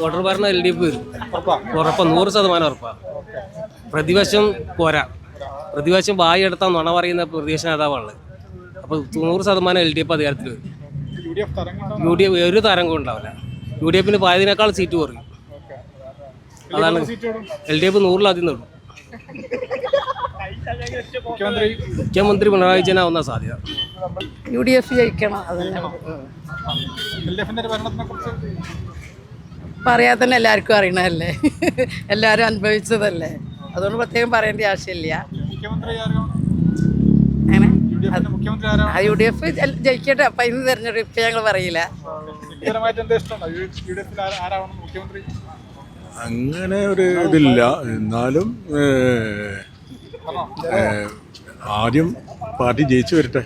Voter ഭരണം LDF വരും. ഉറപ്പാ, 100% ഉറപ്പാ. പ്രതിപക്ഷം പോരാ. പ്രതിപക്ഷം വായി എടുത്താൽ നുണ പറയുന്ന പ്രതിപക്ഷ നേതാവാണ്. അപ്പോൾ 100% LDF അധികാരത്തിൽ വരും. UDF ഒരു തരംഗം ഉണ്ടാവില്ല. UDF പായതിനേക്കാൾ സീറ്റ് കുറയും. അതാണ് LDF 100-ലധികം നേടും. മുഖ്യമന്ത്രി പിണറായി വിജയൻ ആവുന്ന സാധ്യത. UDF ജയിക്കണം. പറയാതെ തന്നെ എല്ലാവർക്കും അറിയണതല്ലേ, എല്ലാവരും അനുഭവിച്ചതല്ലേ, അതുകൊണ്ട് പ്രത്യേകം പറയേണ്ട ആവശ്യമില്ല. അങ്ങനെ UDF ജയിക്കട്ടെ. അപ്പം ഇന്ന് തിരഞ്ഞെടുപ്പ് ഇപ്പം ഞങ്ങൾ പറയില്ല. അങ്ങനെ ഒരു ഇതില്ല. എന്നാലും ആദ്യം പാർട്ടി ജയിച്ചു വരട്ടെ.